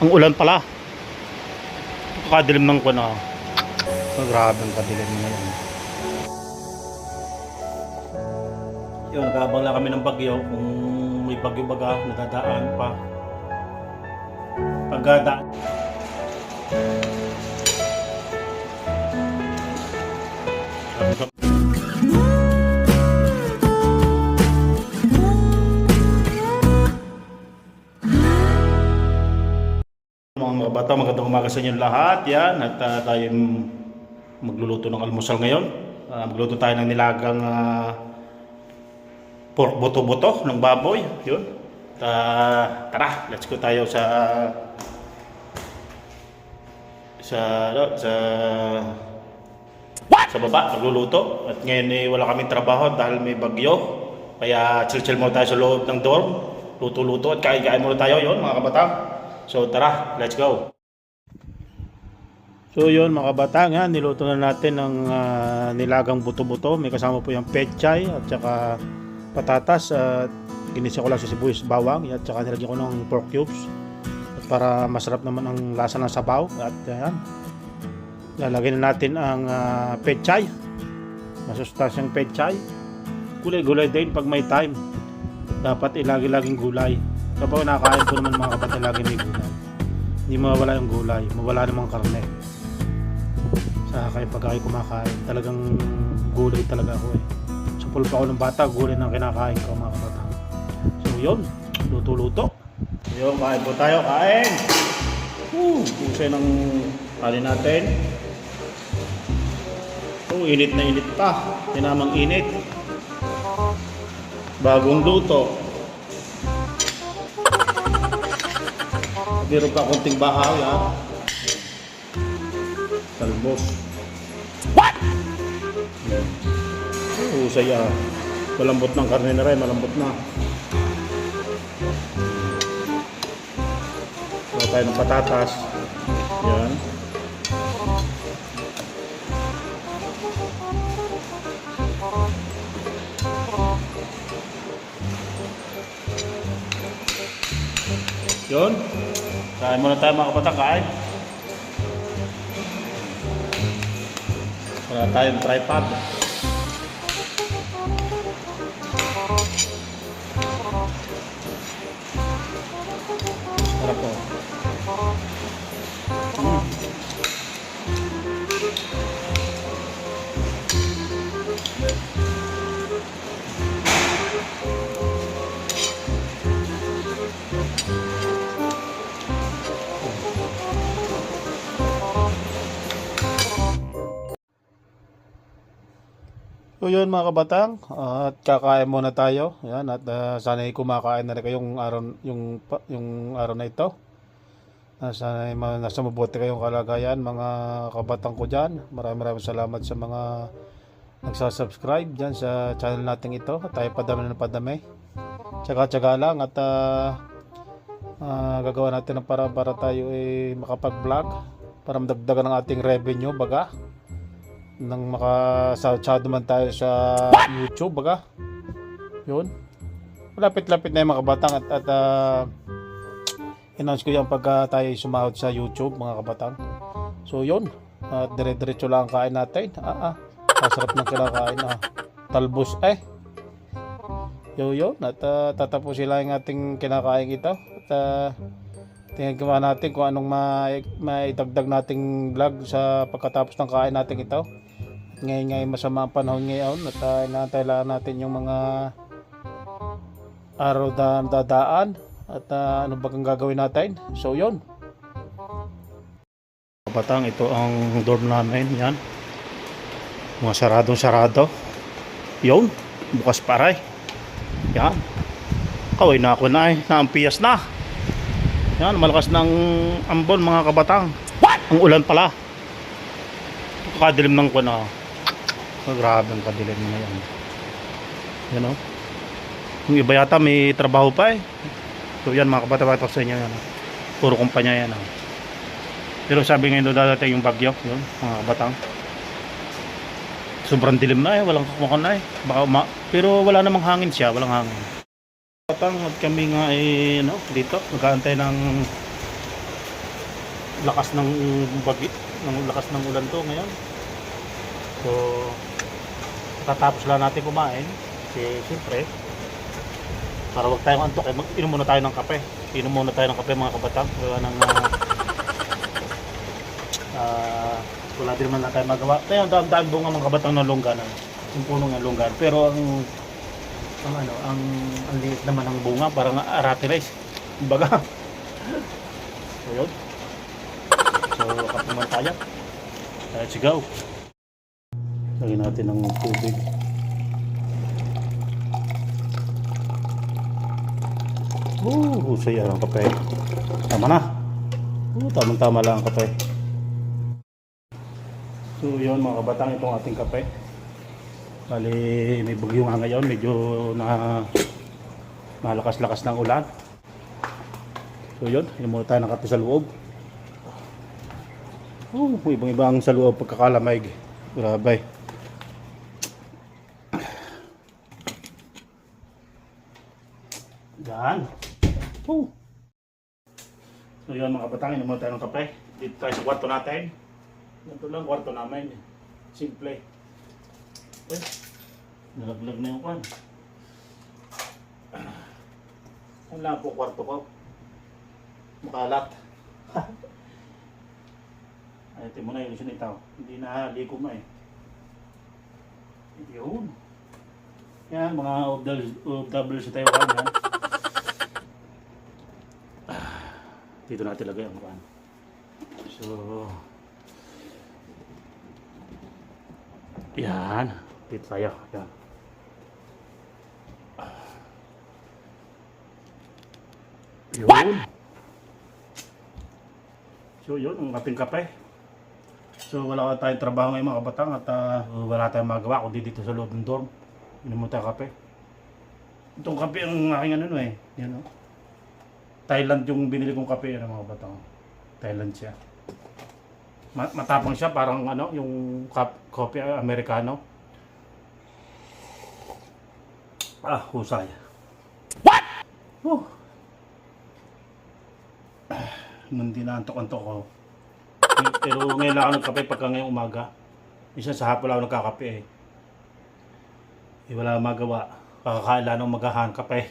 Ang ulan pala. Kadilim ng ko na. Grabe ang kadilim ngayon. Yun, nag-aabang lang kami ng bagyo. Kung may bagyo baga, nadadaan pa. Pagdaan. Mga bata, magandang umaga sa inyo lahat. Yan, at tayo magluluto ng almusal ngayon. Magluto tayo ng nilagang pork buto-buto ng baboy. Yun. Tara, let's go tayo sa baba, magluluto. At ngayon wala kaming trabaho dahil may bagyo. Kaya chill-chill muna tayo sa loob ng dorm. Luto-luto at kain-kain muna tayo. Yun, mga kabata. So tara, let's go. So yun mga kabatang, niluto na natin ng nilagang buto-buto. May kasama po yung pechay at saka patatas. At ginisa ko lang sa sibuyas bawang at saka nilagyan ko ng pork cubes. At para masarap naman ang lasa ng sabaw. At yan, lalagyan na natin ang pechay. Masustasyang pechay. Gulay-gulay din pag may time. Dapat ilagi-laging gulay. Kapag nakakain po naman mga kapatid, lagi may gulay. Hindi mawala yung gulay, mawala namang karne. Sa kaya pag ako kumakain, talagang gulay talaga ako eh. Sa pulpa ako ng bata, gulay na kinakain ko mga kapatid. So yun, luto-luto. Yun, kain po tayo, kain! Pusay ng kanin natin. Init na init pa. Tinamang init. Bagong luto. Meron pa konting bahaw, talbos. What? Usay malambot ng karne na rin, malambot na. Gawa tayo ng patatas. Yan. Yun. Kain muna tayo mga kapatang, kain. Wala tayong tripod. Sarap po. So yun mga kabatang, at kakain muna tayo. Yan, at sana'y kumakain na rin kayong araw, yung araw na ito. Sana'y nasa mabuti kayong kalagayan mga kabatang ko dyan. Maraming salamat sa mga nagsasubscribe dyan sa channel natin ito. At tayo padami na padami. Tsaga-tsaga lang at gagawa natin ng para tayo makapag-vlog. Para madagdagan ng ating revenue baga. Nang makasahod man tayo sa YouTube baga. Yun. Malapit-lapit na yung mga kabatang at announce ko yan pagka tayo sumahod sa YouTube mga kabatang. So yun. At dire-diretso lang ang kain natin. Masarap ng kinakain. Talbos yun. At tatapusin lang yung ating kinakain ito. At tingnan gawa natin kung anong maidagdag nating vlog sa pagkatapos ng kain natin ito. Ngayon masama ang panahon ngayon at inaantay lang natin yung mga araw na dadaan at ano ba ang gagawin natin. So yun kapatang, ito ang dorm namin. Yan, mga sarado yun, bukas paray. Yan, kaway na ako naampiyas na. Yan, malakas ng ambon mga kabatang. What? Ang ulan pala. Kadilim ng ko na. Grabe ang kadilim ngayon. Yan o. Yung iba yata may trabaho pa eh. So yan mga kabatang sa inyo yan. Puro kumpanya yan. Pero sabi ngayon dadating yung bagyo. Yun mga kabatang. Sobrang dilim na eh. Walang kakumakan na eh. Pero wala namang hangin siya. Walang hangin. At kami nga dito nag-aantay ng lakas ng lakas ng ulan to ngayon. So tatapos lang natin kumain kasi siyempre para wag tayong antok inom muna tayo ng kape. Inom muna tayo ng kape mga kabatang. Wala din naman na tayo magawa. Tayo ang dami bunga mga kabatang ng longganan. Yung puno ng longgan. Pero ang liit naman ng bunga parang arati rice. Kumbaga. So yun. So kape naman tayo. Let's go. Lagyan natin ng tubig. Husay ang kape. Tama na. Tamang-tama lang ang kape. So yun mga kabatang, itong ating kape. Bali may bagyo nga ngayon. Medyo malakas-lakas ng ulan. So yun, yun muna tayo ng kape sa loob. Ibang-ibang sa loob pagkakalamig. Grabe. Yan. So yun mga kabatang, inom muna tayo ng kape. Dito tayo sa kwarto natin. Ito lang kwarto namin. Simple. Okay. Nalaglag na yung kwan. Ang lang po kwarto ko. Makalat. Ay, ito muna yung sinitaw. Hindi na ligo mo eh. Yun. Yan, mga OFW sa Taiwan. Yan. Dito natin lagay ang kwan. So, yan. Dito tayo. Yan. Yun. So, yun. Ang ating kape. So, wala ka tayong trabaho ngayon mga kabatang at wala tayong magawa kundi dito sa loob ng dorm. Inom mo tayo kape. Itong kape ang aking ano eh. Yan o. Thailand yung binili kong kape ng mga batang. Thailand siya. Matapang siya parang ano, yung kopi Amerikano. Husay. What? Hindi na antok-antok ko. Pero ngayon lang ako nagkape pagka ngayong umaga. Isa sa hapon lang ako nagkakape eh. Wala magawa. Kakakaila nung maghahan kape.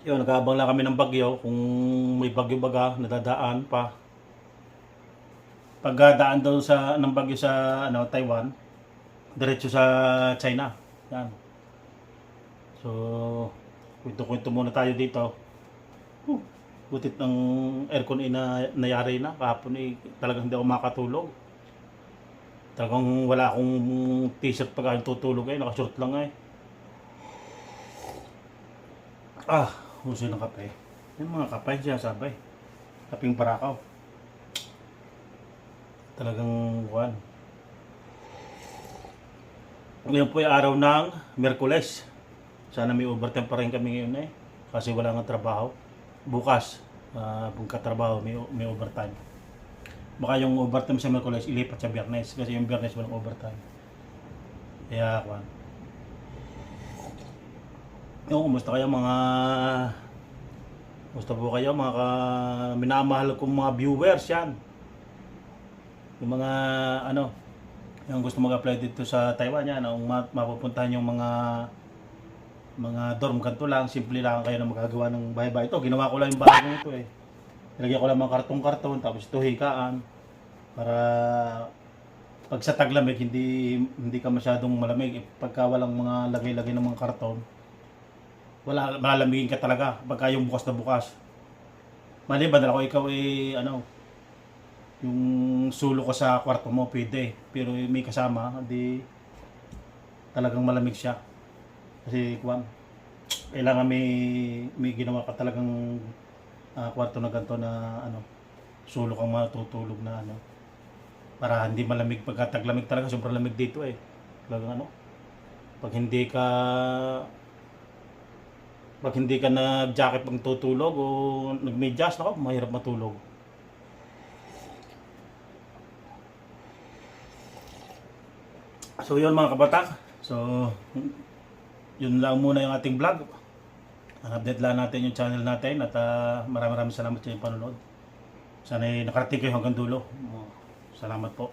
Yun, nag-aabang lang kami ng bagyo. Kung may bagyo baga, nadadaan pa. Pagdaan daw ng bagyo sa Taiwan, diretso sa China. Yan. So, kwento-kwento muna tayo dito. Butit ng aircon nayari na. Kahapon talagang hindi ako makatulog. Talagang wala akong t-shirt pagka tutulog nakashort lang Husay ng kape. Yung mga kapay siya sabay. Kaping parakaw. Talagang buwan. Ngayon po ay araw ng Miyerkules. Sana may overtime pa rin kami ngayon kasi wala nga trabaho. Bukas, pagkatrabaho may overtime. Baka yung overtime sa Miyerkules ilipat sa Biyernes kasi yung Biyernes walang overtime. Kaya kwan. Kumusta kayo Kumusta po kayo mga minamahal kong mga viewers yan. Yung mga yung gusto mag-apply dito sa Taiwan yan, mapupuntahan yung mga dorm kanto lang, simple lang kayo na magagawa ng bahay-bahay. Ito, ginawa ko lang yung bahay ko ito eh. Nilagyan ko lang mga karton-karton, tapos ito hikaan para pag sa taglamig hindi ka masyadong malamig. Pagka walang mga lagay-lagay ng mga karton, malamigin ka talaga pagka yung bukas na bukas. Maliban na ako ikaw yung sulo ko sa kwarto mo pwede, pero may kasama hindi talagang malamig siya kasi kailangan may ginawa ka talagang kwarto na ganito na sulo kang matutulog na para hindi malamig pagka taglamig talaga. Sobrang lamig dito talagang pag hindi ka nag-jacket pag tutulog o nag-medyas, mahirap matulog. So yun mga kabatak. So yun lang muna yung ating vlog. update lang natin yung channel natin at maraming salamat sa inyong panonood. Sana nakarating kayo hanggang dulo. Salamat po.